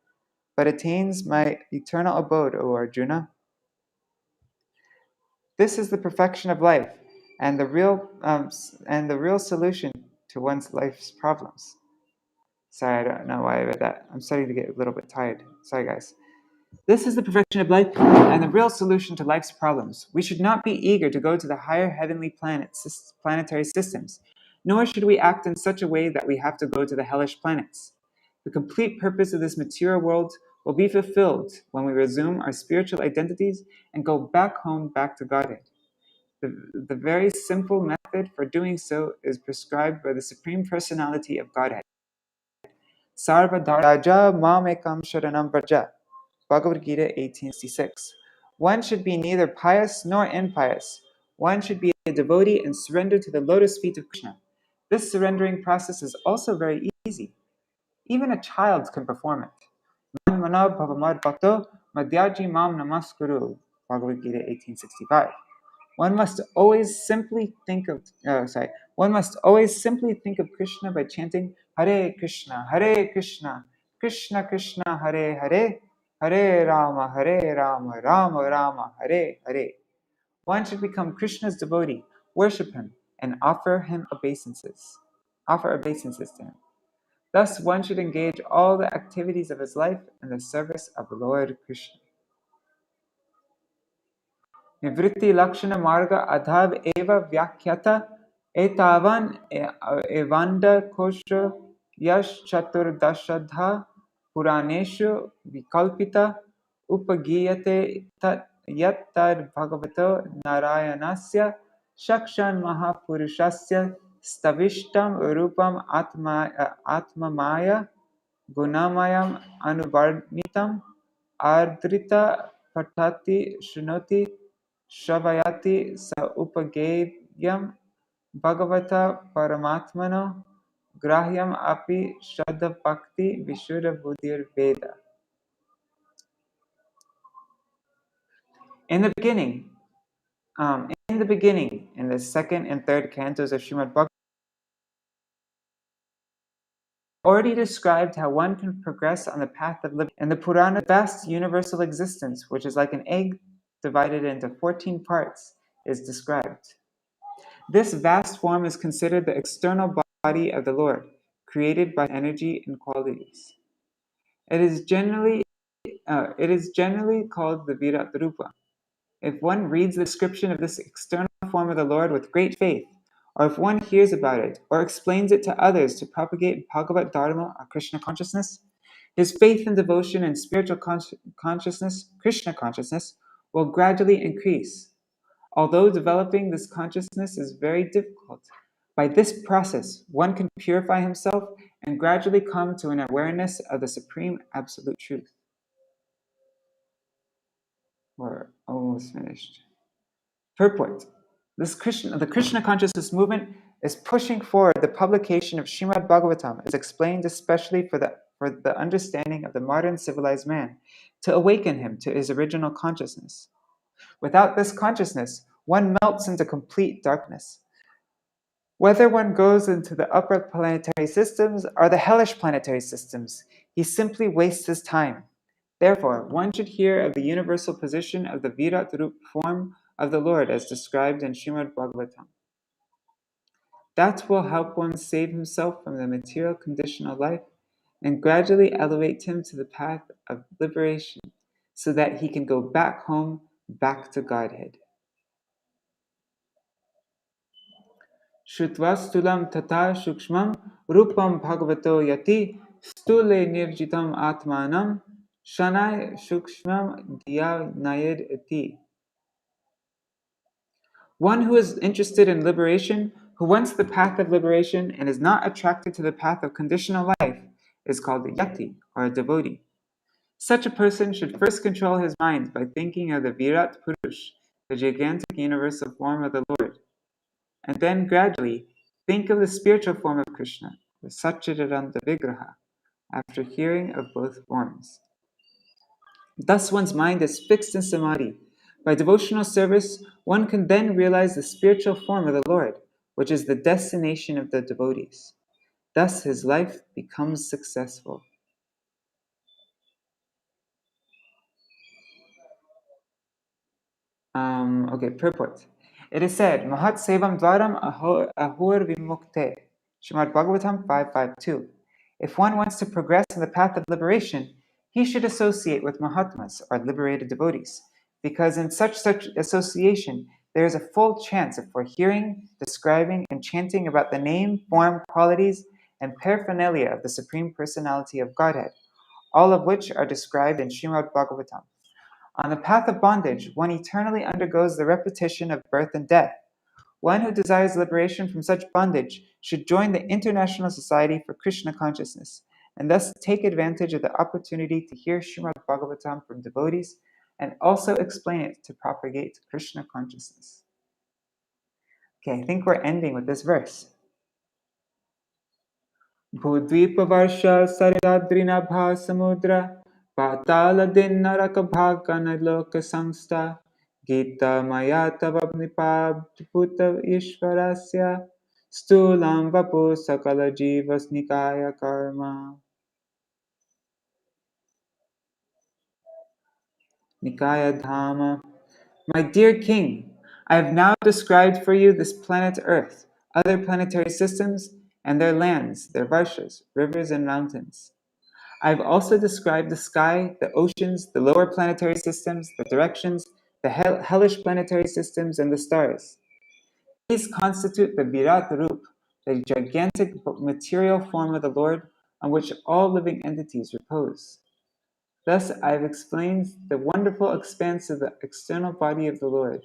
but attains my eternal abode, O Arjuna. This is the perfection of life and the real solution to one's life's problems. Sorry, I don't know why I read that. I'm starting to get a little bit tired. Sorry, guys. This is the perfection of life and the real solution to life's problems. We should not be eager to go to the higher heavenly planetary systems, nor should we act in such a way that we have to go to the hellish planets. The complete purpose of this material world will be fulfilled when we resume our spiritual identities and go back home, back to Godhead. The very simple method for doing so is prescribed by the Supreme Personality of Godhead. Sarva Dharmaja Mamekam Sharanam Praja. Bhagavad Gita 1866. One should be neither pious nor impious. One should be a devotee and surrender to the lotus feet of Krishna. This surrendering process is also very easy. Even a child can perform it. Man mana bhavamad bhakto madhyaji mam namaskuru. Bhagavad Gita 1865. One must always simply think of Krishna by chanting Hare Krishna, Krishna Krishna, Hare Hare, Hare Rama, Rama Rama, Hare Hare. One should become Krishna's devotee, worship him, and offer obeisances to him. Thus, one should engage all the activities of his life in the service of the Lord Krishna. Nivritti Lakshana Marga Adhav Eva Vyakhyata Etavan Evanda Kosha Yash Chaturdashadha Puraneshu Vikalpita Upagiyate Tat Yattad Bhagavato Narayanasya Shakshan Mahapurushasya Stavishtam Rupam Atmamaya Gunamayam Anuvarnitam Ardrita Patati Shrunoti Shravayati Sa Upageyam Bhagavata Paramatmano Grahyam Api Shraddha Bhakti Vishuddha Buddhir Veda. In the beginning, in the second and third cantos of Śrīmad-Bhāgavatam, already described how one can progress on the path of liberty. In the Purana, vast universal existence, which is like an egg divided into 14 parts, is described. This vast form is considered the external body of the Lord, created by energy and qualities. It is generally called the virāṭ-rūpa. If one reads the description of this external form of the Lord with great faith, or if one hears about it or explains it to others to propagate Bhagavat Dharma or Krishna consciousness, his faith and devotion and spiritual consciousness, Krishna consciousness, will gradually increase. Although developing this consciousness is very difficult, by this process one can purify himself and gradually come to an awareness of the Supreme Absolute Truth. We're almost finished. Purport. The Krishna consciousness movement is pushing forward the publication of Śrīmad-Bhāgavatam as explained especially for the understanding of the modern civilized man, to awaken him to his original consciousness. Without this consciousness, one melts into complete darkness. Whether one goes into the upper planetary systems or the hellish planetary systems, he simply wastes his time. Therefore, one should hear of the universal position of the virāṭ-rūpa form of the Lord as described in Śrīmad-Bhāgavatam. That will help one save himself from the material conditional life and gradually elevate him to the path of liberation so that he can go back home, back to Godhead. Shrutva stulam tata shukshmam rupam bhagavato yati stule nirjitam atmanam shanai shukshmam diya nayed ati. One who is interested in liberation, who wants the path of liberation and is not attracted to the path of conditional life, is called a yati, or a devotee. Such a person should first control his mind by thinking of the Virat Purush, the gigantic universal form of the Lord, and then gradually think of the spiritual form of Krishna, the Satchidananda Vigraha, after hearing of both forms. Thus one's mind is fixed in samadhi. By devotional service, one can then realize the spiritual form of the Lord, which is the destination of the devotees. Thus his life becomes successful. Purport. It is said, Mahat Sevam Dvaram Ahur Vimukte, Śrīmad-Bhāgavatam 5.5.2. If one wants to progress in the path of liberation, he should associate with Mahatmas, or liberated devotees, because in such association, there is a full chance for hearing, describing, and chanting about the name, form, qualities, and paraphernalia of the Supreme Personality of Godhead, all of which are described in Śrīmad-Bhāgavatam. On the path of bondage, one eternally undergoes the repetition of birth and death. One who desires liberation from such bondage should join the International Society for Krishna Consciousness, and thus take advantage of the opportunity to hear Śrīmad-Bhāgavatam from devotees, and also explain it to propagate Krishna consciousness. Okay, I think we're ending with this verse. Bhudvipa Varsha Saradadrina Bha Samudra Patala din naraka bhagana loka samsta Gita maya tavabnipab puta ishvarasya Stulam vapu sakala jivas nikaya karma. Nikaya Dhamma. My dear king, I have now described for you this planet Earth, other planetary systems, and their lands, their varshas, rivers, and mountains. I've also described the sky, the oceans, the lower planetary systems, the directions, the hellish planetary systems, and the stars. These constitute the virāṭ-rūpa, the gigantic material form of the Lord on which all living entities repose. Thus, I've explained the wonderful expanse of the external body of the Lord.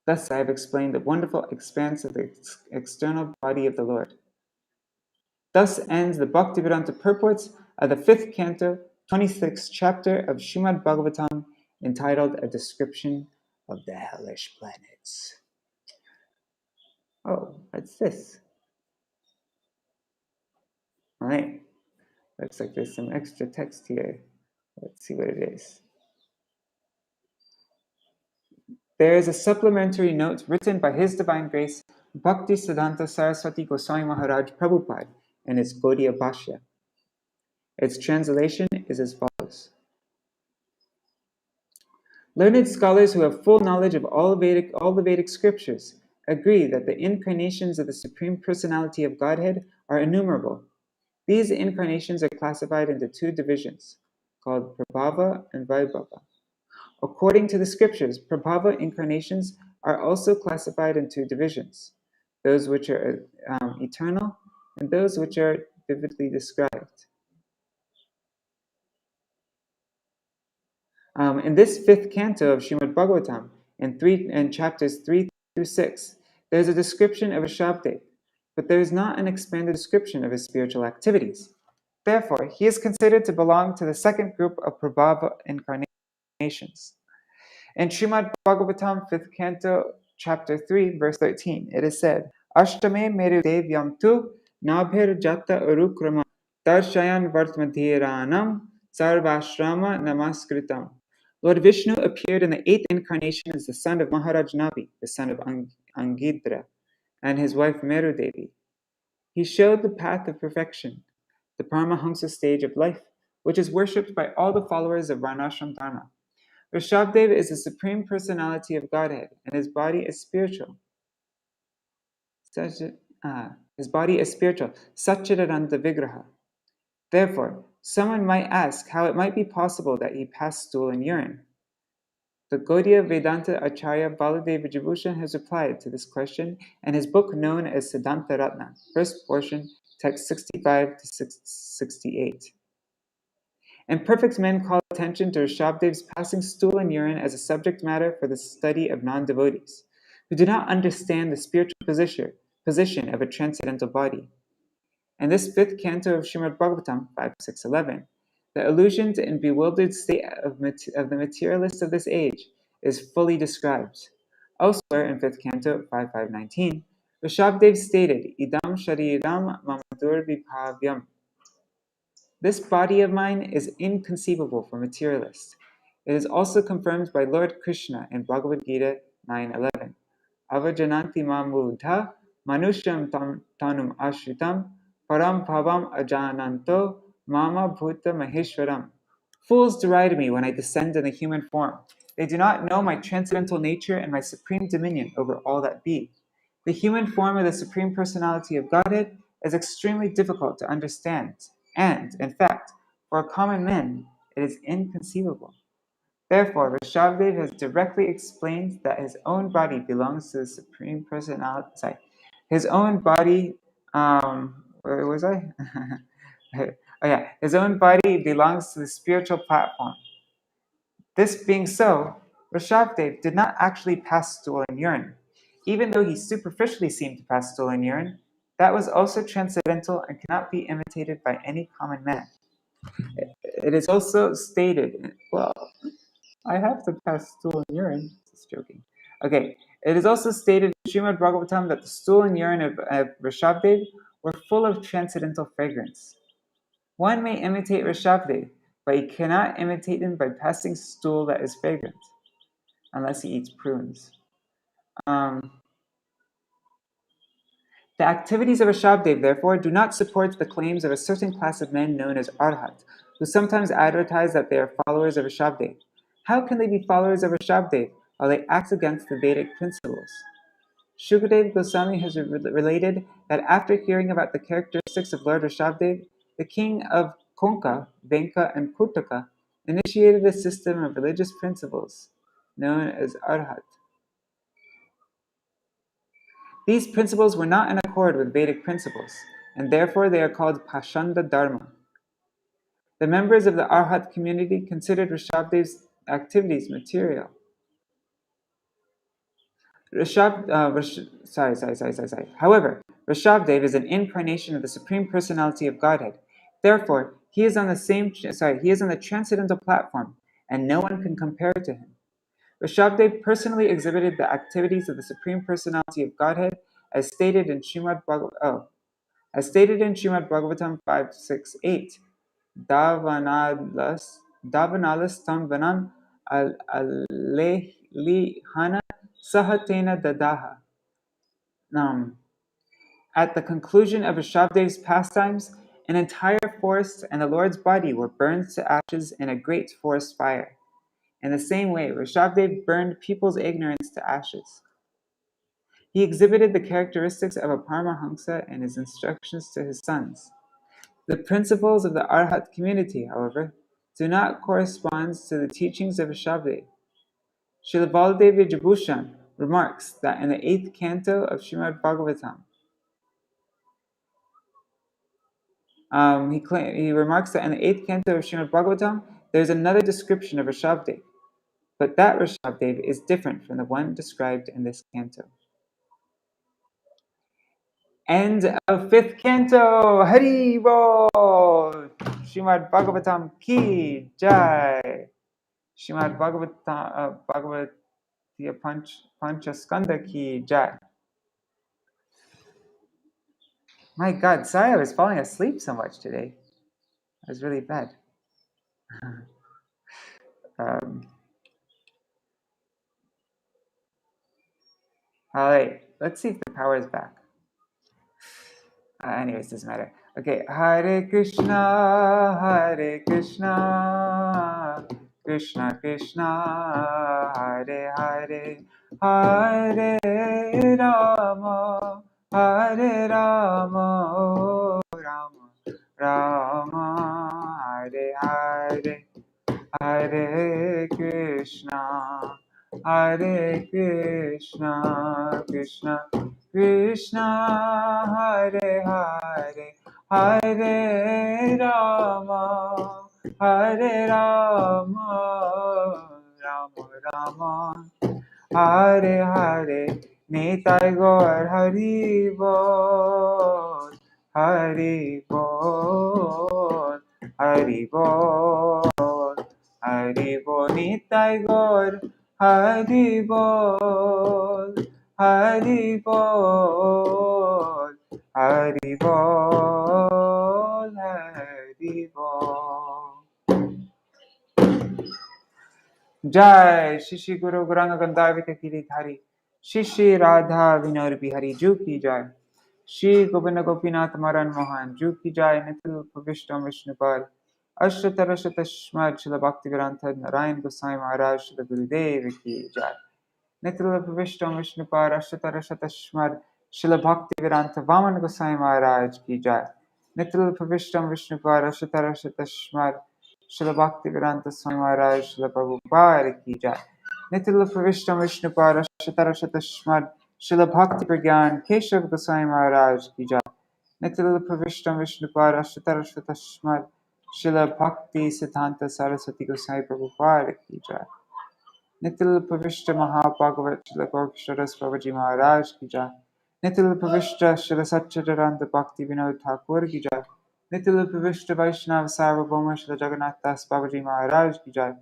Thus, I have explained the wonderful expanse of the external body of the Lord. Thus ends the Bhaktivedanta purports of the 5th canto, 26th chapter of Śrīmad-Bhāgavatam, entitled A Description of the Hellish Planets. Oh, what's this? All right. Looks like there's some extra text here. Let's see what it is. There is a supplementary note written by His Divine Grace, Bhaktisiddhanta Saraswati Goswami Maharaj Prabhupada, in its Gaudiya Bhashya. Its translation is as follows. Learned scholars who have full knowledge of all the Vedic scriptures agree that the incarnations of the Supreme Personality of Godhead are innumerable. These incarnations are classified into 2 divisions, called Prabhava and Vaibhava. According to the scriptures, Prabhava incarnations are also classified into divisions, those which are eternal and those which are vividly described. In this fifth canto of Śrīmad-Bhāgavatam, in chapters 3 through 6, there is a description of Rishabdev, but there is not an expanded description of his spiritual activities. Therefore, he is considered to belong to the second group of Prabhava incarnations. In Śrīmad-Bhāgavatam, 5th canto, chapter 3, verse 13, it is said, Ashtame meru devyam tu nabhir jata urukrama darshayan vartmadhiranam sarvashrama namaskritam. Lord Vishnu appeared in the 8th incarnation as the son of Maharaj Nabi, the son of Angidra, and his wife Meru Devi. He showed the path of perfection, the Paramahamsa stage of life, which is worshipped by all the followers of Varnashram Dharma. Rishabdev is the Supreme Personality of Godhead, and his body is spiritual. Satchidananda Vigraha. Therefore, someone might ask how it might be possible that he passed stool and urine. The Gaudiya Vedanta Acharya Baladeva Vijibhushan has replied to this question in his book known as Siddhanta Ratna, first portion, text 65 to 68. Imperfect men call attention to Rishabdev's passing stool and urine as a subject matter for the study of non-devotees, who do not understand the spiritual position of a transcendental body. In this fifth canto of Śrīmad-Bhāgavatam 5.6.11, the illusioned and bewildered state of the materialist of this age is fully described. Elsewhere in 5th canto 5.5.19, Rishabdev stated, Idam shariram mamadur vibhavyam. This body of mine is inconceivable for materialists. It is also confirmed by Lord Krishna in Bhagavad Gita 9.11. Avajananti ma mudha manushyam tanum ashritam param bhavam ajananto mama bhuta maheshwaram. Fools deride me when I descend in a human form. They do not know my transcendental nature and my supreme dominion over all that be. The human form of the Supreme Personality of Godhead is extremely difficult to understand, and, in fact, for common men, it is inconceivable. Therefore, Rishabdev has directly explained that his own body belongs to the Supreme Personality. Sorry, his own body. Where was I? His own body belongs to the spiritual platform. This being so, Rishabdev did not actually pass stool and urine. Even though he superficially seemed to pass stool and urine, that was also transcendental and cannot be imitated by any common man. It is also stated, well, I have to pass stool and urine. Just joking. Okay, it is also stated in Śrīmad-Bhāgavatam that the stool and urine of Rishabdev were full of transcendental fragrance. One may imitate Rishabdev, but he cannot imitate him by passing stool that is fragrant, unless he eats prunes. The activities of Rishabdev, therefore, do not support the claims of a certain class of men known as Arhat, who sometimes advertise that they are followers of Rishabdev. How can they be followers of Rishabdev while they act against the Vedic principles? Shukadev Goswami has related that after hearing about the characteristics of Lord Rishabdev, the king of Konka, Venka, and Kutaka initiated a system of religious principles known as Arhat. These principles were not in accord with Vedic principles, and therefore they are called Pashanda Dharma. The members of the Arhat community considered Rishabdev's activities material. However, Rishabdev is an incarnation of the Supreme Personality of Godhead. Therefore, he is on the transcendental platform, and no one can compare to him. Rishabdev personally exhibited the activities of the Supreme Personality of Godhead as stated in Śrīmad-Bhāgavatam 5.6.8. Davanalas tam vanam alehana sahatena dadaha. At the conclusion of Rishabdev's pastimes, an entire forest and the Lord's body were burned to ashes in a great forest fire. In the same way, Rishabdev burned people's ignorance to ashes. He exhibited the characteristics of a Paramahamsa in his instructions to his sons. The principles of the Arhat community, however, do not correspond to the teachings of Rishabdev. Srila Baladev Vijabhushan remarks that in the 8th canto of Śrīmad-Bhāgavatam, he remarks that in the 8th canto of Śrīmad-Bhāgavatam, there's another description of Rishabdev, but that Rishabdev is different from the one described in this canto. End of 5th canto. Hari Bol. Śrīmad-Bhāgavatam ki jai. Śrīmad-Bhāgavatam Bhagavatiya Panchaskanda ki jai. My God, sorry I was falling asleep so much today. It was really bad. All right, let's see if the power is back. Anyways, doesn't matter. Okay, Hare Krishna, Krishna Krishna, Hare Hare, Hare Rama, Hare Rama, Rama Rama, Hare Hare, Hare Krishna, Krishna Krishna, Hare Hare, Hare Rama, Hare Rama, Rama Rama, Hare Hare, Nitai Gaur Hari Bol, Hari Bol, Hari Bol, Hari Bol, Nitai Gaur Hari Bol, Hari Bol, Hari Bol, Hari Bol. Jai Shishi Guru Guranga Gandharvika Kiridhari, Shishi Radha Vinod Bihari Ju ki Jai, Shri Govinda Gopinath Maran Mohan Ju ki Jai, Nitul Pravishtam Vishnupad, Ashtatarashatashmad Shila Bhaktivedanta Narayan Gosai Maharaj Shila Gurudev ki Jai, Nitul Pravishtam Vishnupad, Ashtatarashatashmad Shila Bhaktivedanta Vaman Gosai Maharaj ki Jai, Nitul Pravishtam Vishnupad, Ashtatarashatashmad Shila Bhaktivedanta Swami Maharaj Shila Prabhupada ki Jai, Nitul Pravishtam Vishnupad, Ashtatarashatashmad Shila Bhakti Pragyan Keshav Gosai Maharaj ki Jai, Nitul Pravishtam Vishnupad, Ashtatarashatashmad Shila Bhakti Siddhanta Saraswati Gosai Prabhupada ki Jai, Nitul Pravishta Mahabhagavat Shila Gorksharas Babaji Maharaj ki Jai, Nitul Pravishta Shila Satchidananda Bhakti Vinod Thakur ki Jai, Nitul Pravishta Vaishnava Sarvabhauma Shila Jagannath Das Babaji Maharaj ki Jai,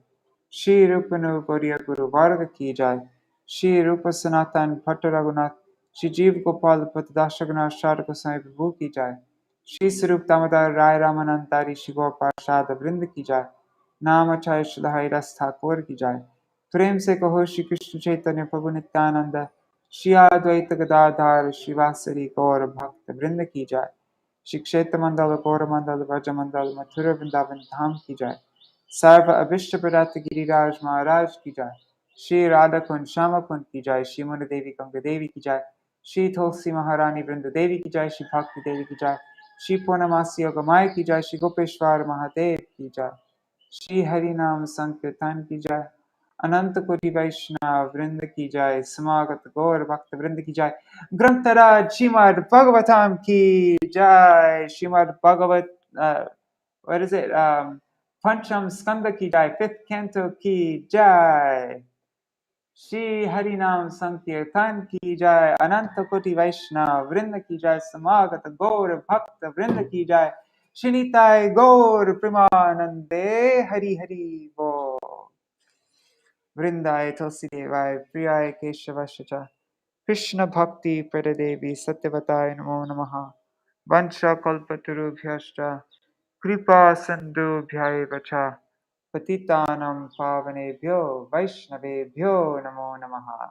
Shri Rupa Gaudiya Guru Varga ki Jai, Shri Rupa Sanatan Bhatta Raghunath, Shri Jeev Gopal Patadashagana Shara Gosai Prabhu ki Jai, Shri Sarup Damodar Rai Ramanantari Shri Gopal Shada Vrinda ki Jai, Namachay Shila Haridas Thakur ki Jai, प्रेम से कहो श्री कृष्ण चैतन्य प्रभु नित्यानंद, श्री अद्वैत गदाधर शिवासरी गौर भक्त वृंद की जाय, श्री क्षेत्र मंडल गौर मंडल व्रज मंडल मथुरा वृंदावन धाम की जाय, सर्व अभिष्ट प्रदात गिरिराज महाराज की जाय, श्री राधा कुंड श्याम कुंड की जाय, श्री मुन देवी गंगा देवी की जाय, श्री तुलसी महारानी वृंद देवी की जाय, श्री भक्ति देवी की जाय, श्री पूर्णमासी गमाय की जाय, श्री गोपेश्वर महादेव की जाय, श्री हरि नाम संकीर्तन की जाय, अनंत कोटि वैष्णव वृंद की जाय, समागत गौर भक्त वृंद की जाय, ग्रंथराज श्रीमद् भागवतम की जाय, Shrimad Bhagavat what is it पंचम स्कंद की जाय, 5th canto की जाय, श्री हरि नाम संकीर्तन की जाय, अनंत कोटि वैष्णव वृंद की जाय, समागत गौर भक्त वृंद की जाय, श्री निताय गौर प्रेमानंदे हरि हरि बोल। Vrindaya Tulsidevaya Priyaya Keshavascha Krishna Bhakti Pradadevi Satyavataya Namo Namaha Vansha Kalpatarubhyashta Kripa Sandubhyaya Vacha Patitanam Pavanebhyo Vaishnavebhyo Namo Namaha.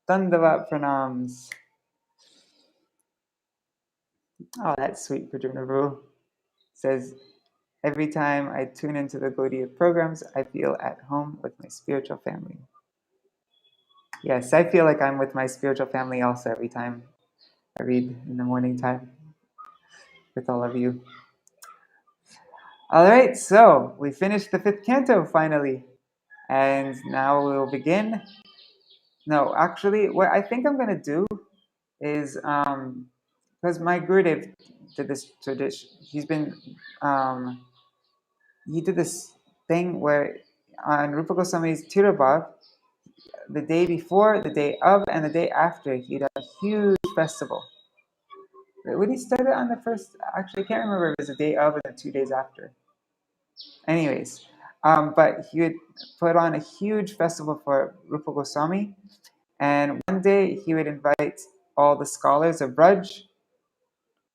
Dandavat Pranams. Oh, that's sweet. Pujana Rule says, every time I tune into the Gaudiya programs, I feel at home with my spiritual family. Yes, I feel like I'm with my spiritual family also every time I read in the morning time with all of you. All right, so we finished the 5th canto finally. And now we'll begin. No, actually, what I think I'm going to do is, because my Gurudev did this tradition, he did this thing where on Rupa Goswami's Tirabhav, the day before, the day of, and the day after, he'd have a huge festival. Would he start it on the first? Actually, I can't remember if it was the day of or the 2 days after. Anyways, but he would put on a huge festival for Rupa Goswami, and one day he would invite all the scholars of Braj,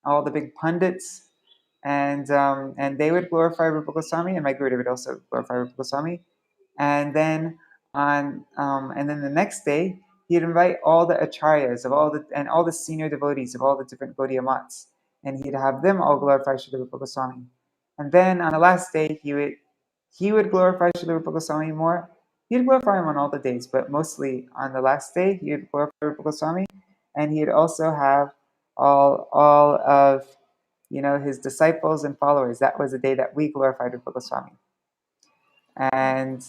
all the big pundits, and they would glorify Rupa Goswami, and my Gurudev would also glorify Rupa Goswami. And then the next day he'd invite all the acharyas of all the senior devotees of all the different Gaudiya mats, and he'd have them all glorify Srila Rupa Goswami. And then on the last day he would glorify Srila Rupa Goswami more. He'd glorify him on all the days, but mostly on the last day he would glorify Rupa Goswami, and he'd also have all of his disciples and followers. That was the day that we glorified Rupa Goswami. And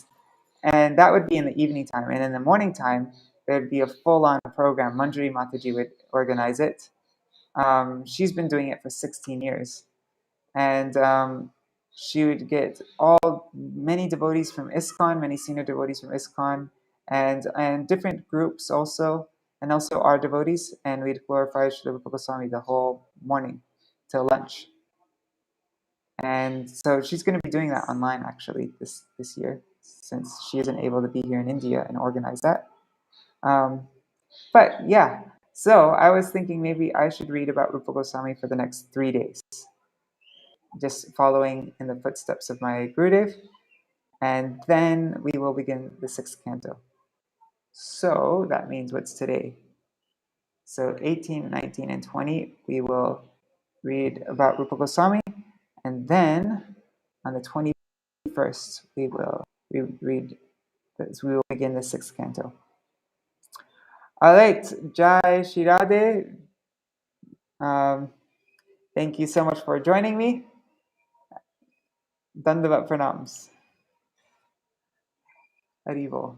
that would be in the evening time. And in the morning time, there'd be a full-on program. Manjari Mataji would organize it. She's been doing it for 16 years. And she would get many devotees from ISKCON, many senior devotees from ISKCON, and different groups also, and also our devotees. And we'd glorify Srila Rupa Goswami the whole morning till lunch. And so she's going to be doing that online actually this year, since she isn't able to be here in India and organize that. But yeah, so I was thinking maybe I should read about Rupa Goswami for the next 3 days, just following in the footsteps of my Gurudev, and then we will begin the 6th canto. So that means what's today? So 18, 19, and 20, we will read about Rupa Goswami, and then on the 21st, we will begin the 6th canto. All right, Jai Shri Radhe. Thank you so much for joining me. Dandavat pranams. Haribol.